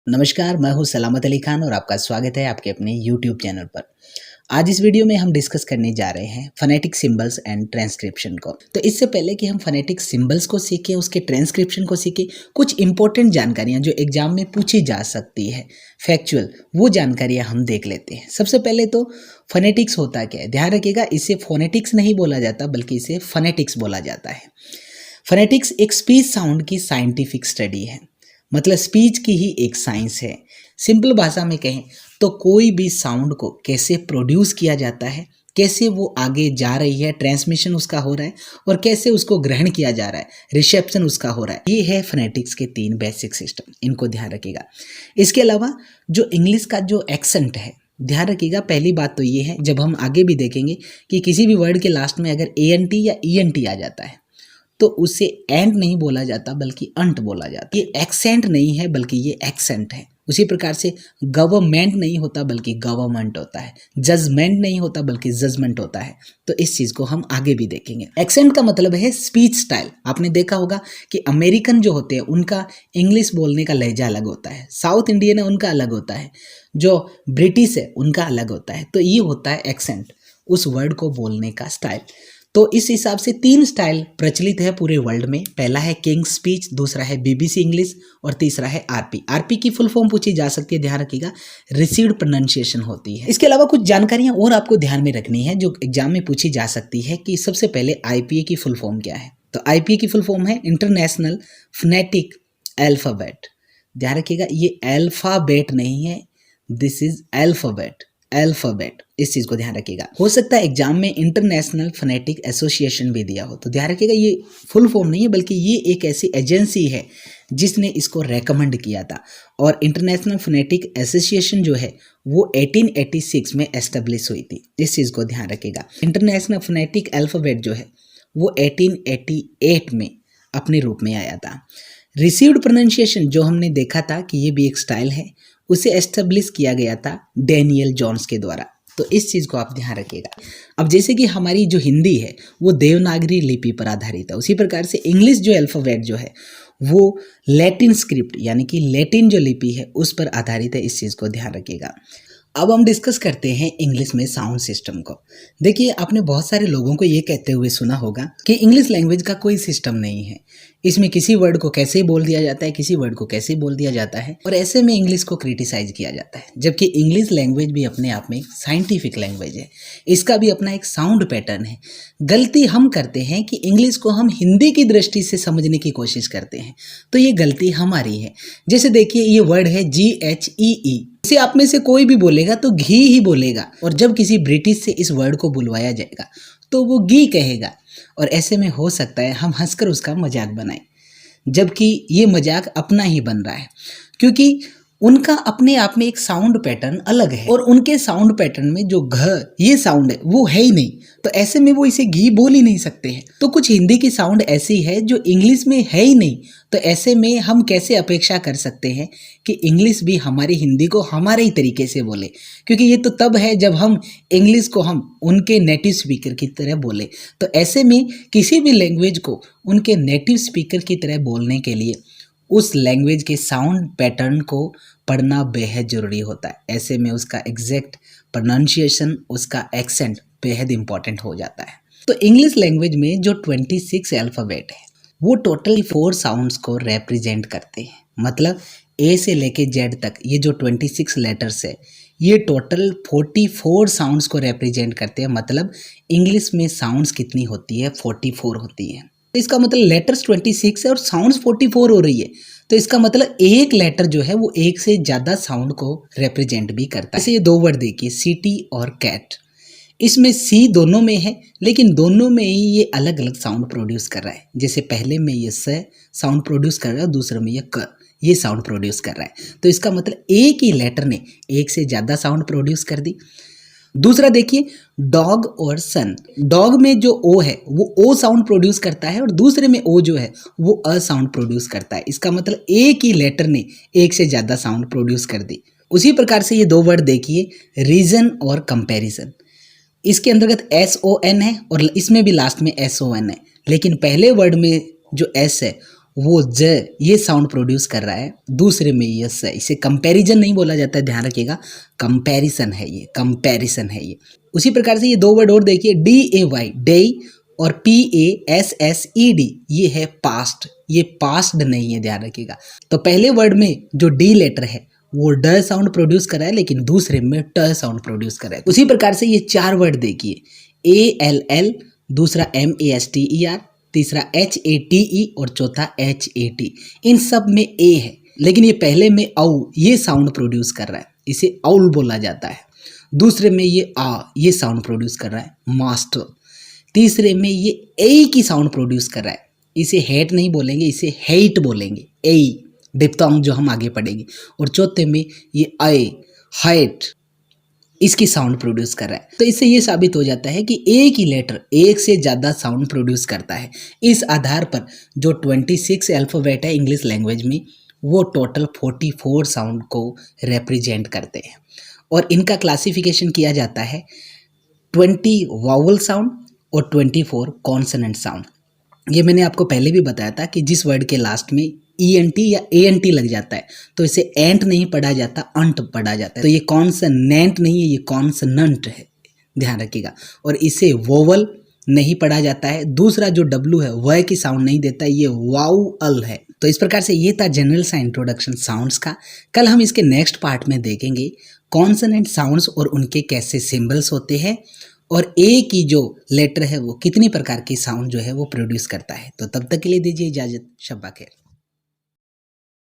नमस्कार, मैं हूं सलामत अली खान और आपका स्वागत है आपके अपने YouTube चैनल पर। आज इस वीडियो में हम डिस्कस करने जा रहे हैं फोनेटिक सिंबल्स एंड ट्रांसक्रिप्शन को। तो इससे पहले कि हम फोनेटिक सिंबल्स को सीखें, उसके ट्रांसक्रिप्शन को सीखें, कुछ इंपॉर्टेंट जानकारियां जो एग्जाम में पूछी जा सकती है, फैक्चुअल, वो जानकारियां हम देख लेते हैं। सबसे पहले तो फोनेटिक्स होता क्या है, ध्यान रखिएगा, इसे फोनेटिक्स नहीं बोला जाता बल्कि इसे फोनेटिक्स बोला जाता है। फोनेटिक्स एक स्पीच साउंड की साइंटिफिक स्टडी है, मतलब स्पीच की ही एक साइंस है। सिंपल भाषा में कहें तो कोई भी साउंड को कैसे प्रोड्यूस किया जाता है, कैसे वो आगे जा रही है, ट्रांसमिशन उसका हो रहा है और कैसे उसको ग्रहण किया जा रहा है, रिसेप्शन उसका हो रहा है, ये है फोनेटिक्स के 3 बेसिक सिस्टम, इनको ध्यान रखिएगा। इसके अलावा जो इंग्लिश का जो एक्सेंट है, ध्यान रखिएगा, पहली बात तो ये है, जब हम आगे भी देखेंगे कि किसी भी वर्ड के लास्ट में अगर ANT या ENT आ जाता है तो उसे एंड नहीं बोला जाता बल्कि अंट बोला जाता है। ये एक्सेंट नहीं है बल्कि ये एक्सेंट है। उसी प्रकार से गवर्नमेंट नहीं होता बल्कि गवर्नमेंट होता है, जजमेंट नहीं होता बल्कि जजमेंट होता है। तो इस चीज को हम आगे भी देखेंगे। एक्सेंट का मतलब है स्पीच स्टाइल। आपने देखा होगा कि अमेरिकन जो होते हैं उनका इंग्लिश बोलने का लहजा अलग होता है, साउथ इंडियन है उनका अलग होता है, जो ब्रिटिश है उनका अलग होता है। तो ये होता है एक्सेंट, उस वर्ड को बोलने का स्टाइल। तो इस हिसाब से 3 स्टाइल प्रचलित है पूरे वर्ल्ड में। पहला है किंग स्पीच, दूसरा है BBC इंग्लिश और तीसरा है RP। RP की फुल फॉर्म पूछी जा सकती है, ध्यान रखिएगा, रिसीव्ड प्रोनाउंसिएशन होती है। इसके अलावा कुछ जानकारियां और आपको ध्यान में रखनी है जो एग्जाम में पूछी जा सकती है कि सबसे पहले IPA की फुल फॉर्म क्या है। तो IPA की फुल फॉर्म है इंटरनेशनल फोनेटिक अल्फाबेट। ध्यान रखिएगा, ये अल्फाबेट नहीं है, दिस इज अल्फाबेट, अल्फाबेट, इस चीज को ध्यान रखिएगा। हो सकता है एग्जाम में इंटरनेशनल फोनेटिक एसोसिएशन भी दिया हो, तो ध्यान रखिएगा ये फुल फॉर्म नहीं है बल्कि ये एक ऐसी एजेंसी है जिसने इसको रेकमेंड किया था। और इंटरनेशनल फोनेटिक एसोसिएशन जो है वो 1886 में एस्टेब्लिश हुई थी, इस चीज को ध्यान रखिएगा। इंटरनेशनल फोनेटिक अल्फाबेट जो है वो 1888 में अपने रूप में आया था। रिसीव्ड प्रोनाउंसिएशन जो हमने देखा था कि ये भी एक स्टाइल है, उसे एस्टेब्लिश किया गया था डैनियल जॉन्स के द्वारा। तो इस चीज़ को आप ध्यान रखिएगा। अब जैसे कि हमारी जो हिंदी है वो देवनागरी लिपि पर आधारित है, उसी प्रकार से इंग्लिश जो अल्फ़ाबेट जो है वो लैटिन स्क्रिप्ट यानी कि लैटिन जो लिपि है उस पर आधारित है, इस चीज़ को ध्यान रखिएगा। अब हम डिस्कस करते हैं इंग्लिश में साउंड सिस्टम को। देखिए, आपने बहुत सारे लोगों को ये कहते हुए सुना होगा कि इंग्लिश लैंग्वेज का कोई सिस्टम नहीं है, इसमें किसी वर्ड को कैसे बोल दिया जाता है, किसी वर्ड को कैसे बोल दिया जाता है, और ऐसे में इंग्लिश को क्रिटिसाइज किया जाता है। जबकि इंग्लिश लैंग्वेज भी अपने आप में एक साइंटिफिक लैंग्वेज है, इसका भी अपना एक साउंड पैटर्न है। गलती हम करते हैं कि इंग्लिश को हम हिंदी की दृष्टि से समझने की कोशिश करते हैं, तो ये गलती हमारी है। जैसे देखिए, ये वर्ड है GHEE, इसे आप में से कोई भी बोलेगा तो घी ही बोलेगा, और जब किसी ब्रिटिश से इस वर्ड को बुलवाया जाएगा तो वो घी कहेगा। और ऐसे में हो सकता है हम हंसकर उसका मजाक बनाएं, जबकि ये मजाक अपना ही बन रहा है, क्योंकि उनका अपने आप में एक साउंड पैटर्न अलग है और उनके साउंड पैटर्न में जो घ ये साउंड है वो है ही नहीं। तो ऐसे में वो इसे घी बोल ही नहीं सकते हैं। तो कुछ हिंदी की साउंड ऐसी है जो इंग्लिश में है ही नहीं। तो ऐसे में हम कैसे अपेक्षा कर सकते हैं कि इंग्लिश भी हमारी हिंदी को हमारे ही तरीके से बोले, क्योंकि ये तो तब है जब हम इंग्लिश को हम उनके नेटिव स्पीकर की तरह बोले। तो ऐसे में किसी भी लैंग्वेज को उनके नेटिव स्पीकर की तरह बोलने के लिए उस लैंग्वेज के साउंड पैटर्न को पढ़ना बेहद ज़रूरी होता है। ऐसे में उसका एग्जैक्ट प्रोनाउंसिएशन, उसका एक्सेंट बेहद इंपॉर्टेंट हो जाता है। तो इंग्लिश लैंग्वेज में जो 26 अल्फ़ाबेट है वो टोटल 4 साउंड्स को रिप्रेजेंट करते हैं। मतलब A से लेके Z तक ये जो 26 लेटर्स है ये टोटल 44 साउंड्स को रिप्रेजेंट करते हैं। मतलब इंग्लिश में साउंड्स कितनी होती है, 44 होती है। तो इसका मतलब लेटर्स 26 है और साउंड्स 44 हो रही है। तो इसका मतलब एक लेटर जो है वो एक से ज़्यादा साउंड को रिप्रेजेंट भी करता है। जैसे ये 2 वर्ड देखिए, सिटी और कैट, इसमें सी दोनों में है लेकिन दोनों में ही ये अलग अलग साउंड प्रोड्यूस कर रहा है। जैसे पहले में ये स साउंड प्रोड्यूस कर रहा है और दूसरे में ये साउंड प्रोड्यूस कर रहा है। तो इसका मतलब एक ही लेटर ने एक से ज़्यादा साउंड प्रोड्यूस कर दी। दूसरा देखिए, डॉग और सन, डॉग में जो ओ है वो ओ साउंड प्रोड्यूस करता है और दूसरे में ओ जो है वो अ साउंड प्रोड्यूस करता है। इसका मतलब एक ही लेटर ने एक से ज़्यादा साउंड प्रोड्यूस कर दी। उसी प्रकार से ये 2 वर्ड देखिए, रीजन और कंपैरिजन, इसके अंतर्गत SON है और इसमें भी लास्ट में SON है, लेकिन पहले वर्ड में जो S है वो ज ये साउंड प्रोड्यूस कर रहा है, दूसरे में ये स। इसे कंपैरिजन नहीं बोला जाता है, ध्यान रखिएगा, कंपैरिजन है ये, कंपैरिजन है ये। उसी प्रकार से ये दो वर्ड और देखिए, DAY डे और PASSED ये है पास्ट, ये पास्ट नहीं है, ध्यान रखिएगा। तो पहले वर्ड में जो डी लेटर है वो ड साउंड प्रोड्यूस कर रहा है, लेकिन दूसरे में ट साउंड प्रोड्यूस कर रहा है। उसी प्रकार से ये चार वर्ड देखिए, ALL, दूसरा MASTER, तीसरा HATE और चौथा HAT। इन सब में ए है, लेकिन ये पहले में औ ये साउंड प्रोड्यूस कर रहा है, इसे औल बोला जाता है। दूसरे में ये ये साउंड प्रोड्यूस कर रहा है, मास्टर। तीसरे में ये ए की साउंड प्रोड्यूस कर रहा है, इसे हेट नहीं बोलेंगे, इसे हेट बोलेंगे, ए डिप्थोंग जो हम आगे पढ़ेंगे। और चौथे में ये हाइट, इसकी साउंड प्रोड्यूस कर रहा है। तो इससे ये साबित हो जाता है कि एक ही लेटर एक से ज़्यादा साउंड प्रोड्यूस करता है। इस आधार पर जो 26 अल्फ़ाबेट है इंग्लिश लैंग्वेज में, वो टोटल 44 साउंड को रिप्रेजेंट करते हैं। और इनका क्लासिफिकेशन किया जाता है 20 वावल साउंड और 24 कॉन्सोनेंट साउंड। ये मैंने आपको पहले भी बताया था कि जिस वर्ड के लास्ट में ENT या ANT लग जाता है तो इसे एंट नहीं पढ़ा जाता, अंट पढ़ा जाता है। तो ये कॉन्सोनेंट नहीं है, ये कॉन्सोनेंट है, ध्यान रखिएगा। और इसे वोवल नहीं पढ़ा जाता है। दूसरा जो W है वह की साउंड नहीं देता, ये वाउअल है। तो इस प्रकार से ये था जनरल सा इंट्रोडक्शन साउंड्स का। कल हम इसके नेक्स्ट पार्ट में देखेंगे कॉन्सोनेंट साउंड्स और उनके कैसे सिंबल्स होते हैं, और ए की जो लेटर है वो कितनी प्रकार की साउंड जो है वो प्रोड्यूस करता है। तो तब तक के लिए दीजिए इजाज़त, शब्बा खैर।